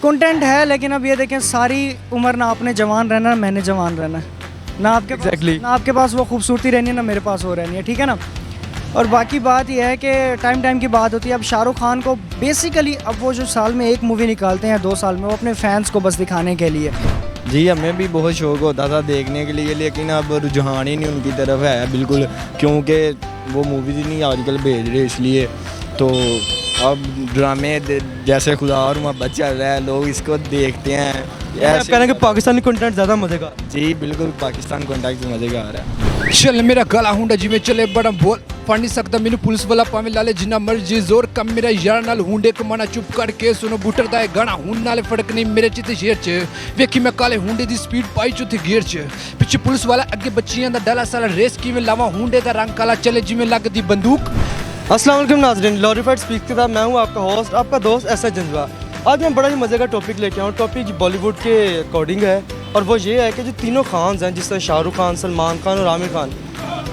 Content है, लेकिन अब ये देखें सारी उम्र ना आपने जवान रहना ना मैंने जवान रहना है, ना आपके Exactly. ना आपके पास वो खूबसूरती रहनी है ना मेरे पास वो रहनी है, ठीक है ना। और बाकी बात यह है कि टाइम की बात होती है। अब शाहरुख खान को बेसिकली अब वो जो साल में एक मूवी निकालते हैं 2 साल में, वो अपने फैंस को बस दिखाने के लिए। जी हमें भी बहुत शौक होता था देखने के लिए, लेकिन अब रुझान ही नहीं उनकी तरफ है बिल्कुल, क्योंकि वो मूवीज़ ही नहीं आजकल भेज रहे, इसलिए तो अब ड्रामे जैसे खुदा और मोहब्बत चल रहा है, लोग इसको देखते हैं। आप कह रहे हैं कि पाकिस्तानी कंटेंट ज़्यादा मजे का। जी बिल्कुल, पाकिस्तान कॉन्टैक्ट मज़े का आ रहा है। चल मेरा गला हुंडा जिमें चले बड़ा बोल फड़ नहीं सकता मैनू पुलिस वाला भावें लाले जिन्ना मर्जी जोर कम मेरा यार नाल हुंडे कमाना चुप करके सुनो बूटर दा गाना हुन नाले फड़क नहीं मेरे चित शेर च वेखी मैं काले हुंडे दी स्पीड पाई चौथे गियर च पिछे पुलिस वाला अगे बच्चियां दा डाला साला रेस किवें लावा हुंडे दा रंग काला चले जिवें लगदी बंदूक। अस्सलाम वालेकुम नाज़रीन, ग्लोरीफाइड स्पीक के साथ मैं हूँ आपका होस्ट, आपका दोस्त एस जंजवा। आज मैं बड़ा ही मज़े का टॉपिक लेके आऊँ। टॉपिक बॉलीवुड के अकॉर्डिंग है और वो ये है कि जो तीनों खान्स हैं, जिस तरह शाहरुख खान, सलमान खान और आमिर खान,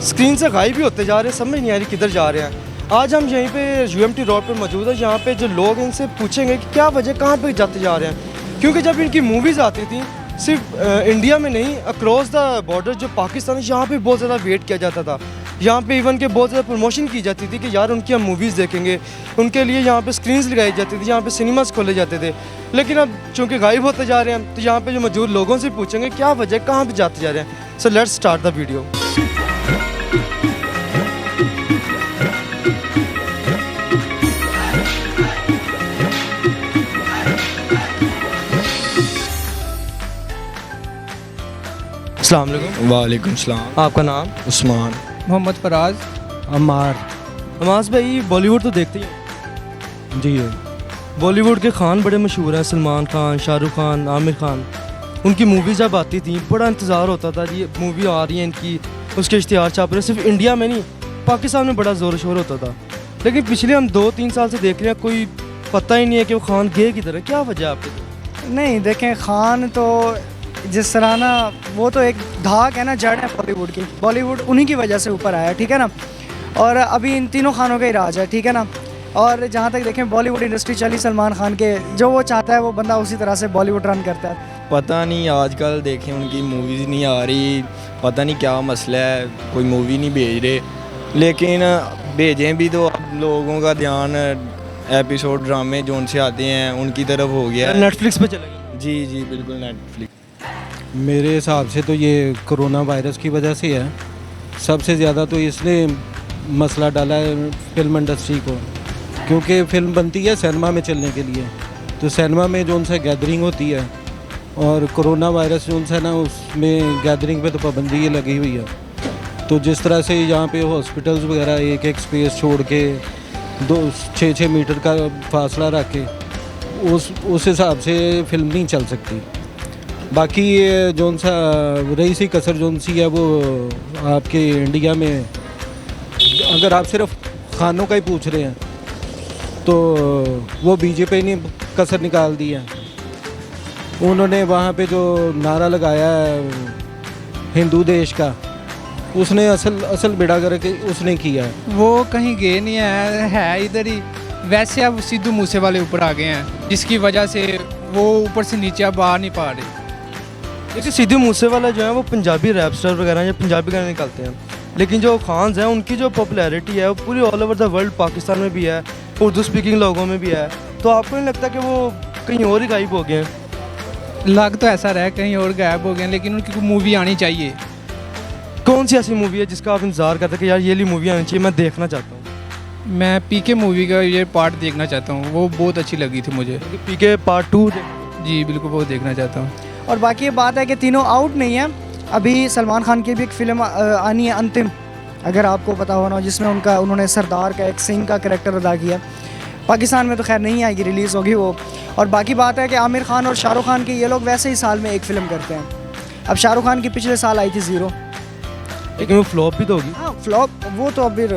स्क्रीन से गायब भी होते जा रहे हैं, समझ नहीं आ रही किधर जा रहे हैं। आज हम यहीं पे UMT रोड पर मौजूद है, यहाँ पे जो लोग हैं इनसे पूछेंगे कि क्या वजह, कहाँ पे जाते जा रहे हैं। क्योंकि जब इनकी मूवीज़ आती थी सिर्फ इंडिया में नहीं, अक्रॉस द बॉर्डर जो पाकिस्तान है, यहाँ पे बहुत ज़्यादा वेट किया जाता था। यहाँ पे इवन के बहुत ज़्यादा प्रमोशन की जाती थी कि यार उनकी हम मूवीज़ देखेंगे, उनके लिए यहाँ पे स्क्रीन्स लगाई जाती थी, यहाँ पे सिनेमास खोले जाते थे। लेकिन अब चूँकि गायब होते जा रहे हैं, तो यहाँ पे जो मौजूद लोगों से पूछेंगे क्या वजह, कहाँ पे जाते जा रहे हैं। So let's start the video. अस्सलाम वालेकुम। वालेकुम सलाम। आपका नाम? उस्मान। मोहम्मद फराज। अम्मार। अमास भाई, बॉलीवुड तो देखते ही हैं जी। बॉलीवुड के खान बड़े मशहूर हैं, सलमान खान, शाहरुख खान, आमिर खान। उनकी मूवी जब आती थी बड़ा इंतज़ार होता था जी, मूवी आ रही है इनकी, उसके इश्तिहार छाप रहे। सिर्फ इंडिया में नहीं, पाकिस्तान में बड़ा ज़ोर शोर होता था। लेकिन पिछले हम 2-3 साल से देख रहे हैं, कोई पता ही नहीं है कि वो खान गए किधर है। क्या वजह है आपके? नहीं देखें, खान तो जिस तरह ना, वो तो एक धाक है ना, जड़ है बॉलीवुड की। बॉलीवुड उन्हीं की वजह से ऊपर आया, ठीक है ना। और अभी इन तीनों खानों का ही राज है, ठीक है ना। और जहाँ तक देखें बॉलीवुड इंडस्ट्री चली सलमान खान के, जो वो चाहता है वो बंदा उसी तरह से बॉलीवुड रन करता है। पता नहीं आजकल देखें उनकी मूवीज़ नहीं आ रही, पता नहीं क्या मसला है, कोई मूवी नहीं भेज रहे। लेकिन भेजें भी तो अब लोगों का ध्यान एपिसोड ड्रामे जो उनसे आते हैं उनकी तरफ हो गया है। नेटफ्लिक्स पे चलेगी। जी जी बिल्कुल, नेटफ्लिक्स। मेरे हिसाब से तो ये कोरोना वायरस की वजह से है। सबसे ज़्यादा तो इसने मसला डाला है फिल्म इंडस्ट्री को, क्योंकि फिल्म बनती है सिनेमा में चलने के लिए, तो सिनेमा में जो उनसे गैदरिंग होती है, और कोरोना वायरस जो उनसे ना, उसमें गैदरिंग पे तो पाबंदी ही लगी हुई है। तो जिस तरह से यहाँ पे हॉस्पिटल्स वगैरह एक स्पेस छोड़ के 6-6 मीटर का फासला रख के उस हिसाब से फिल्म नहीं चल सकती। बाकी ये जो सा रही सी कसर जो सी है, वो आपके इंडिया में अगर आप सिर्फ खानों का ही पूछ रहे हैं तो वो बीजेपी ने कसर निकाल दी है। उन्होंने वहाँ पे जो नारा लगाया है हिंदू देश का, उसने असल बेड़ा करके उसने किया है। वो कहीं गए नहीं है इधर ही। वैसे अब सिद्धू मूसे वाले ऊपर आ गए हैं, जिसकी वजह से वो ऊपर से नीचे अब आ नहीं पा रहे। देखिए सिद्धू मूसेवाला जो है वो पंजाबी रैप स्टार वगैरह या पंजाबी गाने निकालते हैं, लेकिन जो खान्स हैं उनकी जो पॉपुलैरिटी है वो पूरी all over the world, Pakistan में भी है, उर्दू स्पीकिंग लोगों में भी है। तो आपको नहीं लगता कि वो कहीं और ही गायब हो गए हैं? लग तो ऐसा रहा है कहीं और गायब हो गए, लेकिन उनकी मूवी आनी चाहिए। कौन सी ऐसी मूवी है जिसका आप इंतज़ार करते हैं कि यार ये ली मूवी आनी चाहिए, मैं देखना चाहता हूँ? मैं पीके मूवी का ये पार्ट देखना चाहता हूँ, वो बहुत अच्छी लगी थी मुझे। पीके पार्ट 2? जी बिल्कुल, वो देखना चाहता हूँ। और बाकी ये बात है कि तीनों आउट नहीं है अभी। सलमान खान की भी एक फ़िल्म आनी है अंतिम, अगर आपको पता हो ना, जिसमें उन्होंने सरदार का एक सिंह का कैरेक्टर अदा किया। पाकिस्तान में तो खैर नहीं आएगी, रिलीज़ होगी वो। और बाकी बात है कि आमिर खान और शाहरुख खान की, ये लोग वैसे ही साल में एक फ़िल्म करते हैं। अब शाहरुख खान की पिछले साल आई थी 0, लेकिन वो फ्लॉप भी तो होगी। हाँ फ्लॉप, वो तो अभी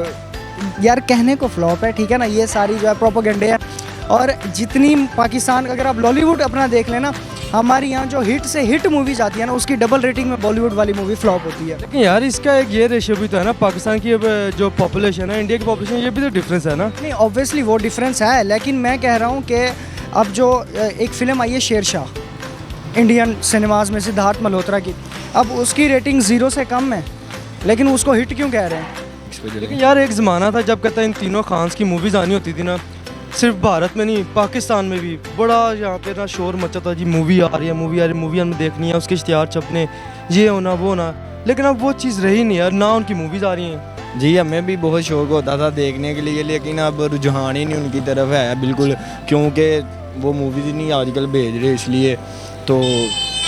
यार कहने को फ्लॉप है, ठीक है ना। ये सारी जो है प्रोपोगंडे है। और जितनी पाकिस्तान, अगर आप बॉलीवुड अपना देख लेना, हमारे यहाँ जो हिट से हिट मूवीज आती है ना, उसकी डबल रेटिंग में बॉलीवुड वाली मूवी फ्लॉप होती है। लेकिन यार इसका एक ये रेशियो भी तो है ना, पाकिस्तान की जो पॉपुलेशन है, इंडिया की पॉपुलेशन, ये भी तो डिफरेंस है ना। नहीं ऑब्वियसली वो डिफरेंस है, लेकिन मैं कह रहा हूँ कि अब जो एक फ़िल्म आई है शेरशाह इंडियन सिनेमाज में सिद्धार्थ मल्होत्रा की, अब उसकी रेटिंग 0 से कम है, लेकिन उसको हिट क्यों कह रहे हैं? लेकिन यार एक ज़माना था जब कहता है इन तीनों खान्स की मूवीज़ आनी होती थी ना, सिर्फ भारत में नहीं पाकिस्तान में भी बड़ा यहाँ पे ना शोर मचा था जी, मूवी आ रही है, मूवी आ रही है, मूवी हमें देखनी है, उसके इश्तिहार छपने, ये होना वो होना। लेकिन अब वो चीज़ रही नहीं यार, ना उनकी मूवीज़ आ रही हैं। जी हमें भी बहुत शौक होता था देखने के लिए, लेकिन अब रुझान ही नहीं उनकी तरफ है बिल्कुल, क्योंकि वो मूवीज़ ही नहीं आजकल भेज रहे, इसलिए तो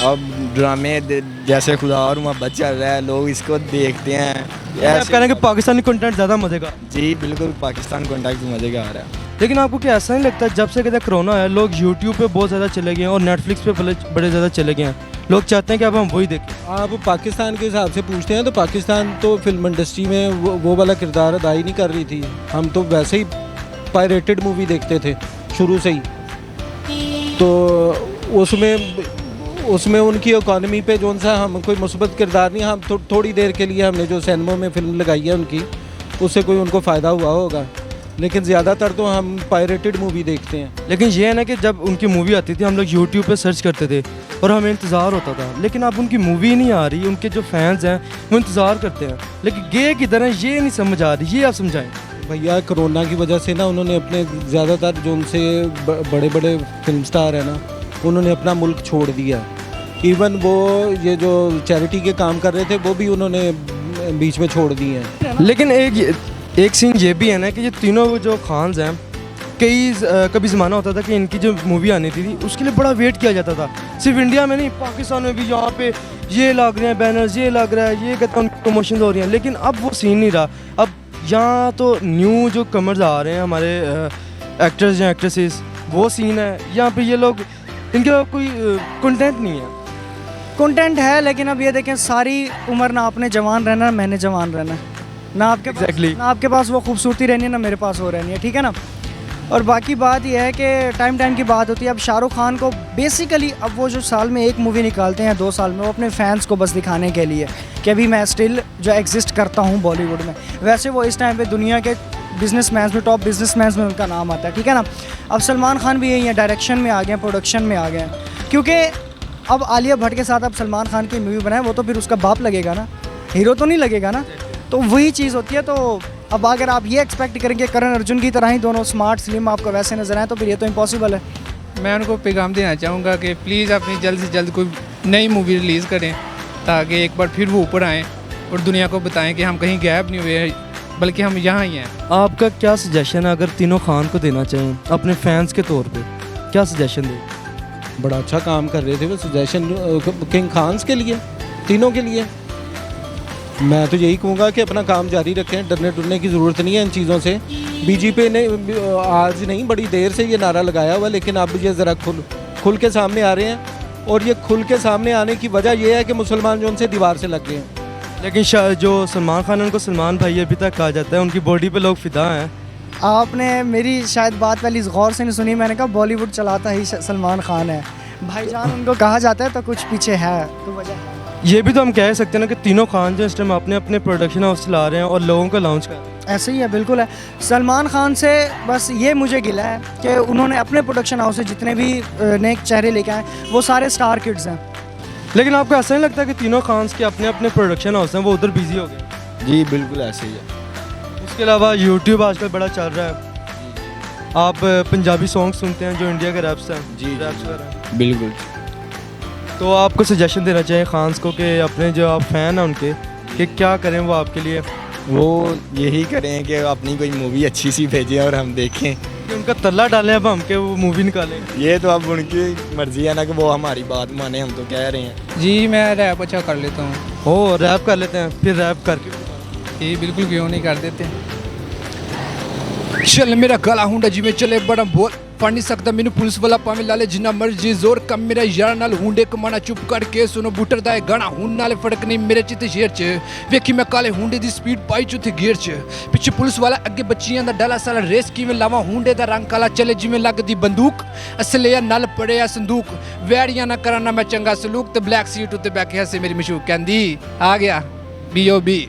अब ड्रामे जैसे खुदा और मोहब्बत चल रहा है, लोग इसको देखते हैं। आप कह रहे हैं कि पाकिस्तानी कंटेंट ज़्यादा मजे का। जी बिल्कुल, पाकिस्तान कॉन्टैक्ट मज़े का आ रहा है। लेकिन आपको क्या ऐसा नहीं लगता जब से कहते हैं कोरोना है, लोग यूट्यूब पे बहुत ज़्यादा चले गए हैं और नेटफ्लिक्स पे बड़े ज़्यादा चले गए हैं, लोग चाहते हैं कि अब हम वही देखें। आप पाकिस्तान के हिसाब से पूछते हैं तो पाकिस्तान तो फिल्म इंडस्ट्री में वो वाला किरदार अदा ही नहीं कर रही थी। हम तो वैसे ही पायरेटेड मूवी देखते थे शुरू से ही, तो उसमें उनकी इकॉनमी पे जो सा हम कोई मुस्बत किरदार नहीं, हम थोड़ी देर के लिए हमने जो सिनेमा में फिल्म लगाई है उनकी, उससे कोई उनको फ़ायदा हुआ होगा, लेकिन ज़्यादातर तो हम पायरेटेड मूवी देखते हैं। लेकिन ये है ना कि जब उनकी मूवी आती थी हम लोग यूट्यूब पे सर्च करते थे और हमें इंतज़ार होता था, लेकिन अब उनकी मूवी नहीं आ रही, उनके जो फैंस हैं वो इंतज़ार करते हैं, लेकिन गे किधर है ये नहीं समझ आ रही, ये आप समझाएं। भैया कोरोना की वजह से ना उन्होंने अपने ज़्यादातर जो उनसे बड़े बड़े फिल्म स्टार हैं ना, उन्होंने अपना मुल्क छोड़ दिया। इवन वो ये जो चैरिटी के काम कर रहे थे वो भी उन्होंने बीच में छोड़ दिए हैं। लेकिन एक सीन ये भी है ना कि ये तीनों जो खान्स हैं, कभी ज़माना होता था कि इनकी जो मूवी आनी थी उसके लिए बड़ा वेट किया जाता था, सिर्फ इंडिया में नहीं पाकिस्तान में भी, यहाँ पे ये लग रहे हैं बैनर्स, ये लग रहा है, ये कहते हैं प्रमोशन हो रही हैं, लेकिन अब वो सीन नहीं रहा। अब यहाँ तो न्यू जो कमर्स आ रहे हैं हमारे एक्टर्स या एक्ट्रेसेस, वो सीन है यहाँ पे, ये लोग इनके पास कोई कंटेंट नहीं है। कंटेंट है, लेकिन अब ये देखें सारी उम्र ना आपने जवान रहना, मैंने जवान रहना, ना आपके ना आपके पास वो खूबसूरती रहनी है, ना मेरे पास वो रहनी है, ठीक है ना। और बाकी बात यह है कि टाइम की बात होती है। अब शाहरुख खान को बेसिकली अब वो जो साल में एक मूवी निकालते हैं 2 साल में, वो अपने फैंस को बस दिखाने के लिए कि अभी मैं स्टिल जो एग्जिस्ट करता हूँ बॉलीवुड में। वैसे वो इस टाइम पे दुनिया के बिजनेसमैन में, टॉप बिजनेसमैन में उनका नाम आता है, ठीक है ना। अब सलमान खान भी यही है, डायरेक्शन में आ गए हैं, प्रोडक्शन में आ गए हैं, क्योंकि अब आलिया भट्ट के साथ अब सलमान खान की मूवी बनाए, वो तो फिर उसका बाप लगेगा ना, हीरो तो नहीं लगेगा ना। तो वही चीज़ होती है। तो अब अगर आप ये एक्सपेक्ट करेंगे करण अर्जुन की तरह ही दोनों स्मार्ट स्लिम आपको वैसे नजर आए, तो फिर ये तो इम्पॉसिबल है। मैं उनको पैगाम देना चाहूँगा कि प्लीज़ अपनी जल्द से जल्द कोई नई मूवी रिलीज़ करें, ताकि एक बार फिर वो ऊपर आएँ और दुनिया को बताएं कि हम कहीं गैप नहीं हुए, बल्कि हम यहाँ ही हैं। आपका क्या सजेशन है अगर तीनों खान को देना चाहें अपने फैंस के तौर पे, क्या सजेशन दें? बड़ा अच्छा काम कर रहे थे वो, सजेशन किंग खान्स के लिए, तीनों के लिए मैं तो यही कहूँगा कि अपना काम जारी रखें, डरने डरने की ज़रूरत नहीं है इन चीज़ों से। बीजेपी ने आज नहीं बड़ी देर से ये नारा लगाया हुआ, लेकिन अब ये ज़रा खुल के सामने आ रहे हैं, और ये खुल के सामने आने की वजह यह है कि मुसलमान जो उनसे दीवार से लग गए हैं। लेकिन जो सलमान खान उनको सलमान भाई अभी तक कहा जाता है, उनकी बॉडी पे लोग फिदा हैं। आपने मेरी शायद बात पहले गौर से नहीं सुनी, मैंने कहा बॉलीवुड चलाता ही सलमान खान है, भाईजान उनको कहा जाता है, तो कुछ पीछे है, तो वजह है। ये भी तो हम कह सकते हैं ना कि तीनों खान जो इस टाइम अपने अपने प्रोडक्शन हाउस चला रहे हैं और लोगों को लॉन्च कर रहे हैं। ऐसे ही है, बिल्कुल है। सलमान खान से बस ये मुझे गिला है कि उन्होंने अपने प्रोडक्शन हाउस से जितने भी नए चेहरे लेके आए वो सारे स्टार किड्स हैं। लेकिन आपको ऐसा नहीं लगता कि तीनों खान्स के अपने अपने प्रोडक्शन हाउस हैं, वो उधर बिजी हो गए? जी बिल्कुल ऐसे ही है। उसके अलावा यूट्यूब आजकल बड़ा चल रहा है, आप पंजाबी सॉन्ग सुनते हैं जो इंडिया के रैप्स हैं? जी रैप्स वगैरह बिल्कुल। तो आपको सजेशन देना चाहिए खान्स को कि अपने जो आप फ़ैन हैं उनके, कि क्या करें वो आपके लिए? वो यही करें कि अपनी कोई मूवी अच्छी सी भेजें और हम देखें, कि उनका तल्ला डालें अब हम के वो मूवी निकालें। ये तो अब उनकी मर्जी है ना कि वो हमारी बात माने, हम तो कह रहे हैं। जी मैं रैप अच्छा कर लेता हूँ। हो रैप कर लेते हैं, फिर रैप करके जी बिल्कुल, क्यों नहीं कर देते। चल मेरा गला हुंडा जिमें चले बड़ा बोल फड़ नहीं सकता मैनू पुलिस वाला पावे लाले जिन्ना मर्जी जोर कम मेरा यार नाल हुंडे कमाना चुप करके सुनो बूटर दा गाना हुन नाले फड़क नहीं मेरे चित शेर च वेखी मैं काले हुंडे दी स्पीड पाई चौथे गियर च पिछे पुलिस वाला अगे बच्चियां दा डाला साला रेस किवें लावा हुंडे दा रंग काला चले जिवें लगदी बंदूक असले नल पड़े आ संदूक वैरियां ना कराना मैं चंगा सलूक ते ब्लैक सीट उत्ते बैठे हसे मेरी मशूक कहंदी आ गया B.O.B